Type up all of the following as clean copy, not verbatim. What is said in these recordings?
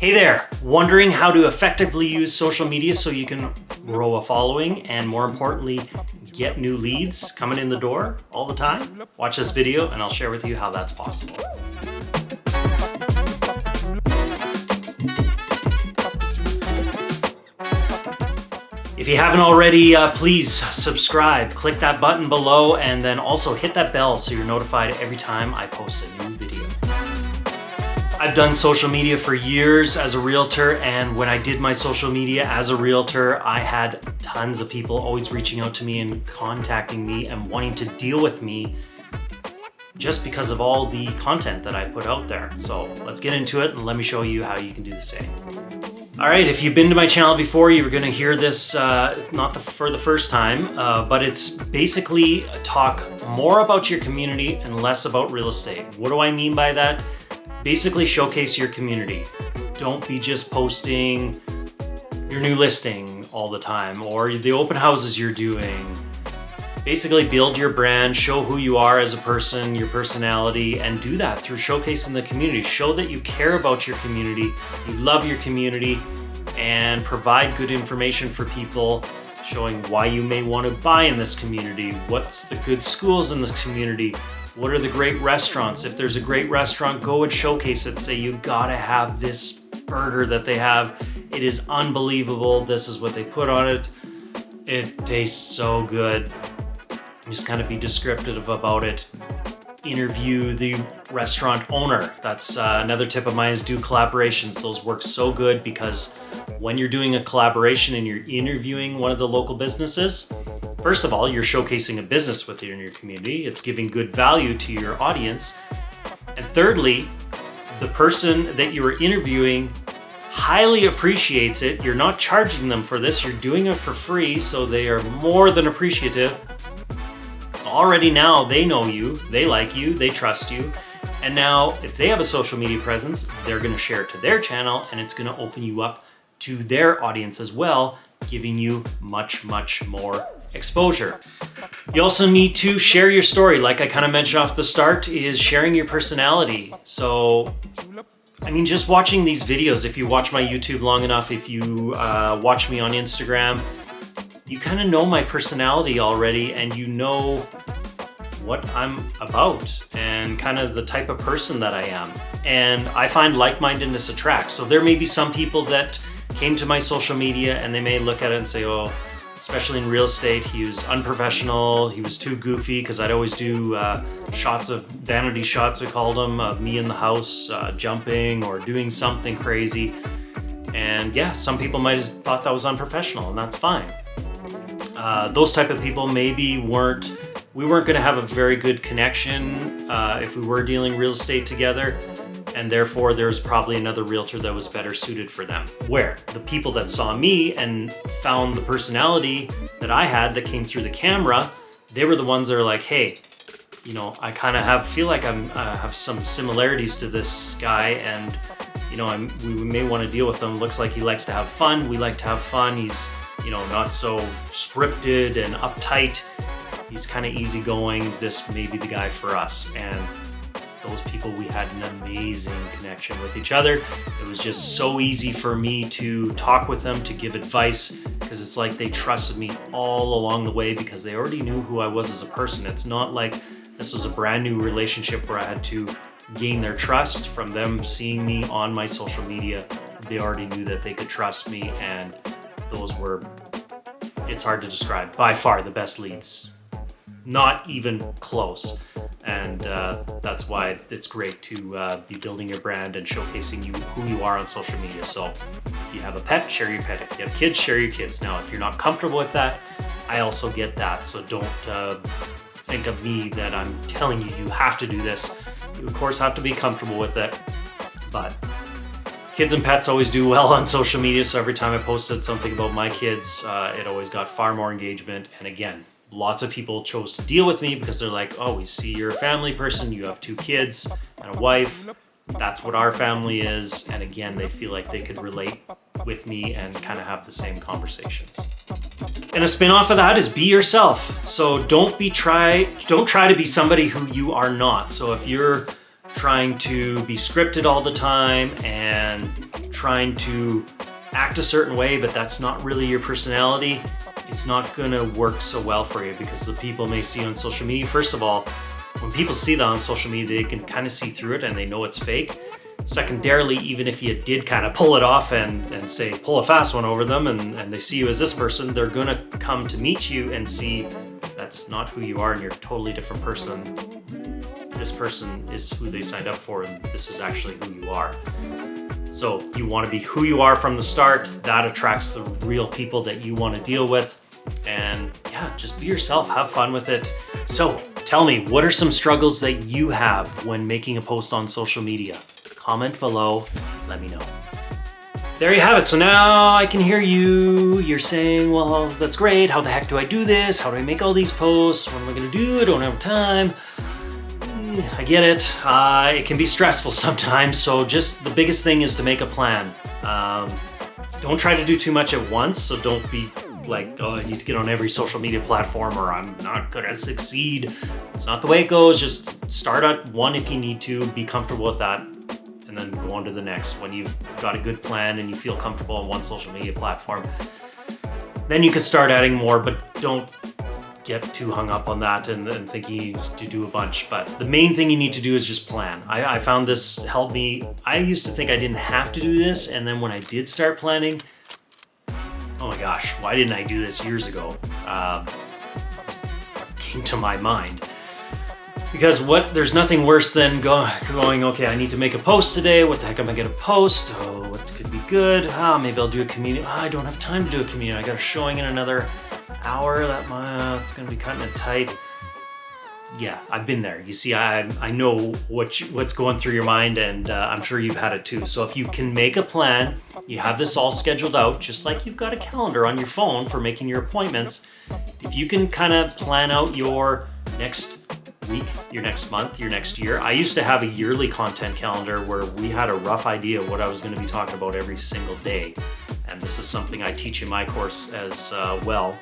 Hey there, wondering how to effectively use social media so you can grow a following and more importantly, get new leads coming in the door all the time? Watch this video and I'll share with you how that's possible. If you haven't already, please subscribe, click that button below, and then also hit that bell so you're notified every time I post a new video. I've done social media for years as a realtor, and when I did my social media as a realtor, I had tons of people always reaching out to me and contacting me and wanting to deal with me just because of all the content that I put out there. So let's get into it and let me show you how you can do the same. All right, if you've been to my channel before, you're gonna hear this for the first time, but it's basically talk more about your community and less about real estate. What do I mean by that? Basically showcase your community. Don't be just posting your new listing all the time or the open houses you're doing. Basically build your brand, show who you are as a person, your personality, and do that through showcasing the community. Show that you care about your community, you love your community, and provide good information for people, showing why you may want to buy in this community, what's the good schools in this community, what are the great restaurants. If there's a great restaurant, go and showcase it. Say you gotta have this burger that they have. It is unbelievable. This is what they put on it. It tastes so good. Just kind of be descriptive about it. Interview the restaurant owner. That's another tip of mine, is do collaborations. Those work so good because when you're doing a collaboration and you're interviewing one of the local businesses, first of all, you're showcasing a business within your community. It's giving good value to your audience. And thirdly, the person that you are interviewing highly appreciates it. You're not charging them for this. You're doing it for free, so they are more than appreciative. Already now they know you, they like you, they trust you. And now if they have a social media presence, they're gonna share it to their channel and it's gonna open you up to their audience as well, giving you much, much more exposure. You also need to share your story. Like I kind of mentioned off the start, is sharing your personality. So, I mean, just watching these videos, if you watch my YouTube long enough, if you watch me on Instagram, you kind of know my personality already and you know what I'm about and kind of the type of person that I am. And I find like-mindedness attracts. So there may be some people that came to my social media and they may look at it and say, oh, especially in real estate, he was unprofessional, he was too goofy, because I'd always do shots of vanity shots, I called them, of me in the house jumping or doing something crazy. And yeah, some people might have thought that was unprofessional, and that's fine. Those type of people maybe we weren't going to have a very good connection if we were dealing real estate together, and therefore there's probably another realtor that was better suited for them. Where the people that saw me and found the personality that I had that came through the camera, they were the ones that are like, hey, you know, I kind of feel like I have some similarities to this guy, and you know, we may want to deal with him. Looks like he likes to have fun. We like to have fun. He's, you know, not so scripted and uptight. He's kind of easygoing. This may be the guy for us. And those people, we had an amazing connection with each other. It was just so easy for me to talk with them, to give advice, because it's like they trusted me all along the way because they already knew who I was as a person. It's not like this was a brand new relationship where I had to gain their trust from them seeing me on my social media. They already knew that they could trust me, and those were, it's hard to describe, by far the best leads. Not even close. And that's why it's great to be building your brand and showcasing who you are on social media. So if you have a pet, share your pet. If you have kids, share your kids. Now, if you're not comfortable with that, I also get that. So don't think of me that I'm telling you have to do this. You of course have to be comfortable with it, but kids and pets always do well on social media. So every time I posted something about my kids, it always got far more engagement. And again, lots of people chose to deal with me because they're like, oh, we see you're a family person, you have 2 kids and a wife. That's what our family is. And again, they feel like they could relate with me and kind of have the same conversations. And a spin-off of that is be yourself. So don't try to be somebody who you are not. So if you're trying to be scripted all the time and trying to act a certain way, but that's not really your personality, it's not gonna work so well for you, because the people may see on social media, first of all, when people see that on social media, they can kind of see through it and they know it's fake. Secondarily, even if you did kind of pull it off and say, pull a fast one over them, and they see you as this person, they're gonna come to meet you and see that's not who you are and you're a totally different person. This person is who they signed up for, and this is actually who you are. So you want to be who you are from the start. That attracts the real people that you want to deal with. And yeah, just be yourself, have fun with it. So tell me, what are some struggles that you have when making a post on social media? Comment below, let me know. There you have it. So now I can hear you. You're saying, well, that's great. How the heck do I do this? How do I make all these posts? What am I gonna do? I don't have time. I get it. It can be stressful sometimes. So just the biggest thing is to make a plan. Don't try to do too much at once. So don't be like, oh, I need to get on every social media platform or I'm not gonna succeed. It's not the way it goes. Just start at one if you need to, be comfortable with that, and then go on to the next. When you've got a good plan and you feel comfortable on one social media platform, then you could start adding more, but don't get too hung up on that and thinking you need to do a bunch. But the main thing you need to do is just plan. I found this helped me. I used to think I didn't have to do this, and then when I did start planning, oh my gosh, why didn't I do this years ago? Came to my mind. Because there's nothing worse than going, okay, I need to make a post today. What the heck am I gonna post? Oh, what could be good? Maybe I'll do a community. I don't have time to do a community. I got a showing in another hour. It's gonna be cutting it tight. Yeah, I've been there. You see, I know what's going through your mind, and I'm sure you've had it too. So if you can make a plan, you have this all scheduled out, just like you've got a calendar on your phone for making your appointments. If you can kind of plan out your next week, your next month, your next year. I used to have a yearly content calendar where we had a rough idea of what I was going to be talking about every single day. And this is something I teach in my course as well.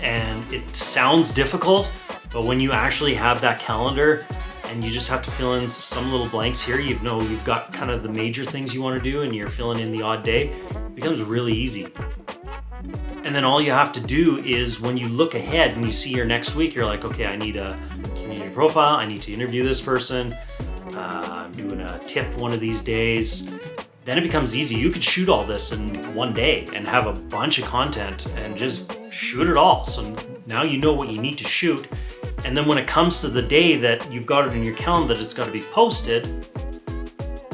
And it sounds difficult, but when you actually have that calendar and you just have to fill in some little blanks here, you've got kind of the major things you want to do and you're filling in the odd day, it becomes really easy. And then all you have to do is when you look ahead and you see your next week, you're like, okay, I need a community profile. I need to interview this person. I'm doing a tip one of these days. Then it becomes easy. You could shoot all this in one day and have a bunch of content and just shoot it all. So now you know what you need to shoot. And then when it comes to the day that you've got it in your calendar that it's got to be posted,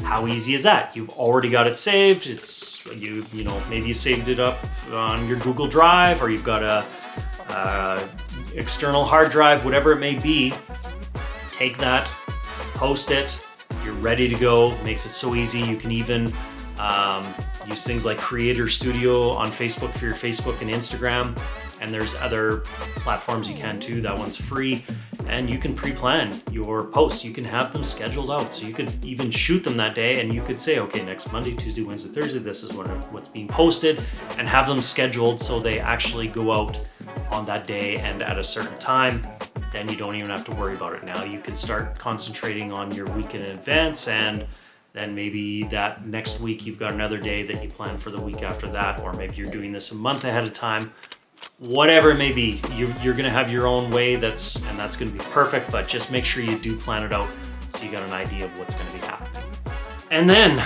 how easy is that? You've already got it saved. It's maybe you saved it up on your Google Drive, or you've got a external hard drive, whatever it may be. Take that, post it. You're ready to go. Makes it so easy. You can even use things like Creator Studio on Facebook for your Facebook and Instagram. And there's other platforms you can too. That one's free. And you can pre-plan your posts. You can have them scheduled out. So you could even shoot them that day and you could say, okay, next Monday, Tuesday, Wednesday, Thursday, this is what's being posted, and have them scheduled so they actually go out on that day and at a certain time. Then you don't even have to worry about it. Now you can start concentrating on your week in advance, and then maybe that next week you've got another day that you plan for the week after that, or maybe you're doing this a month ahead of time. Whatever it may be, you're gonna have your own way, that's gonna be perfect, but just make sure you do plan it out so you got an idea of what's gonna be happening. And then,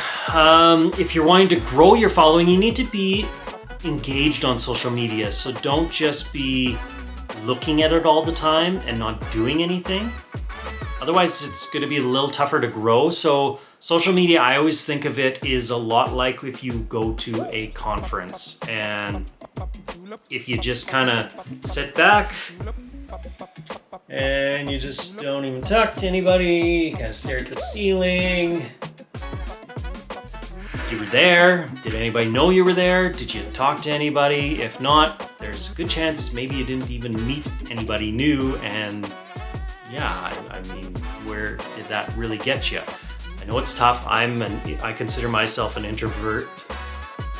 if you're wanting to grow your following, you need to be engaged on social media. So don't just be looking at it all the time and not doing anything. Otherwise, it's gonna be a little tougher to grow. So social media, I always think of it is a lot like if you go to a conference, and if you just kind of sit back and you just don't even talk to anybody, you kind of stare at the ceiling. You were there. Did anybody know you were there? Did you talk to anybody? If not, there's a good chance maybe you didn't even meet anybody new. And yeah, I mean, where did that really get you? I know it's tough. I consider myself an introvert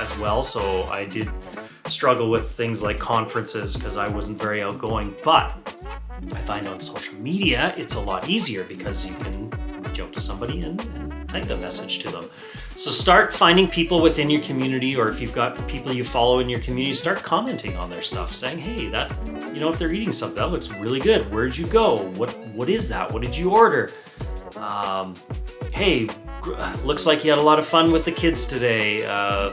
as well, so I did struggle with things like conferences because I wasn't very outgoing. But I find on social media it's a lot easier because you can reach out to somebody and type a message to them. So start finding people within your community, or if you've got people you follow in your community, start commenting on their stuff, saying, hey, that, you know, if they're eating something, that looks really good. Where'd you go? What is that? What did you order? Hey, looks like you had a lot of fun with the kids today. I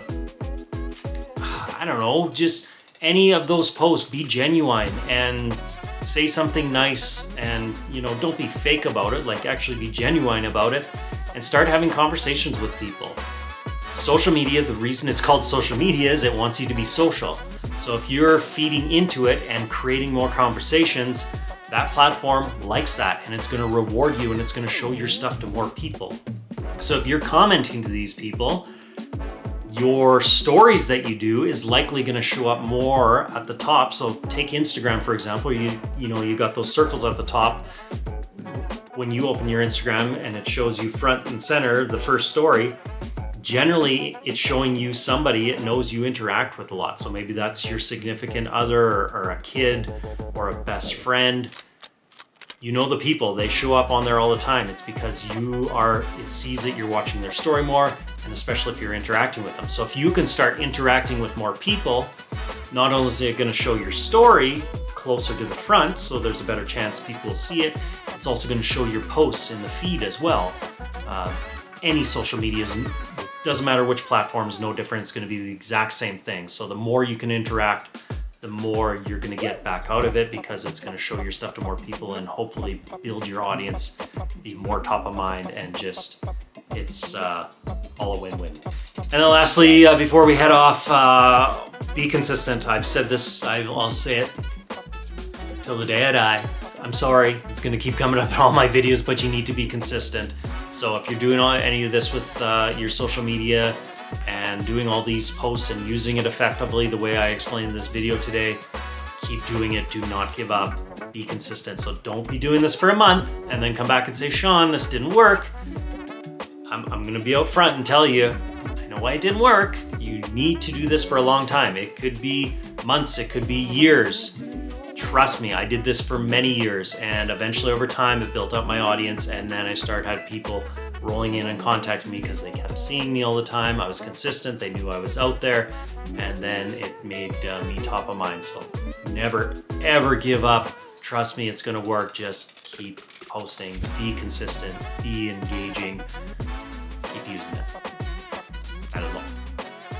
don't know, just any of those posts, be genuine and say something nice, and, you know, don't be fake about it, like actually be genuine about it, and start having conversations with people. Social media, the reason it's called social media is it wants you to be social. So if you're feeding into it and creating more conversations, that platform likes that, and it's going to reward you, and it's going to show your stuff to more people. So if you're commenting to these people, your stories that you do is likely going to show up more at the top. So take Instagram, for example. You know, you got those circles at the top. When you open your Instagram and it shows you front and center, the first story, generally it's showing you somebody it knows you interact with a lot. So maybe that's your significant other, or a kid, or a best friend. You know the people, they show up on there all the time. It's because it sees that you're watching their story more, and especially if you're interacting with them. So if you can start interacting with more people, not only is it going to show your story closer to the front, so there's a better chance people will see it, it's also going to show your posts in the feed as well. Any social media, doesn't matter which platform, is no different. It's going to be the exact same thing. So the more you can interact, the more you're going to get back out of it, because it's going to show your stuff to more people and hopefully build your audience, be more top of mind, and just it's all a win-win. And then lastly, before we head off, be consistent. I've said this, I'll say it till the day I die. I'm sorry, it's going to keep coming up in all my videos, but you need to be consistent. So if you're doing any of this with your social media and doing all these posts and using it effectively the way I explained in this video today, keep doing it. Do not give up. Be consistent. So don't be doing this for a month and then come back and say, Shawn, this didn't work. I'm going to be out front and tell you, I know why it didn't work. You need to do this for a long time. It could be months, it could be years. Trust me, I did this for many years, and eventually over time it built up my audience, and then I started having people rolling in and contacting me because they kept seeing me all the time. I was consistent, they knew I was out there, and then it made me top of mind. So never ever give up. Trust me, it's gonna work. Just keep posting, be consistent, be engaging, keep using it. That is all.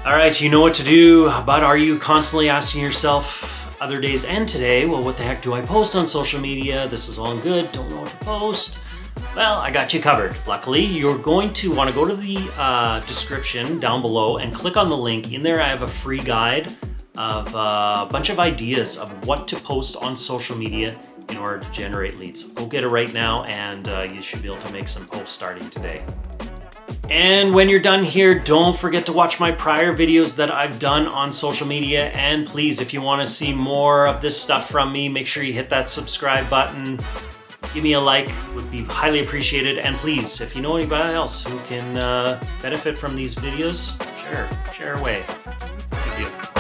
All right, you know what to do, but are you constantly asking yourself, other days and today, well, what the heck do I post on social media? This is all good, don't know what to post. Well, I got you covered. Luckily, you're going to want to go to the description down below and click on the link. In there, I have a free guide of a bunch of ideas of what to post on social media in order to generate leads. So go get it right now, and you should be able to make some posts starting today. And when you're done here, don't forget to watch my prior videos that I've done on social media. And please, if you want to see more of this stuff from me, make sure you hit that subscribe button. Give me a like, would be highly appreciated. And please, if you know anybody else who can benefit from these videos, share away. Thank you.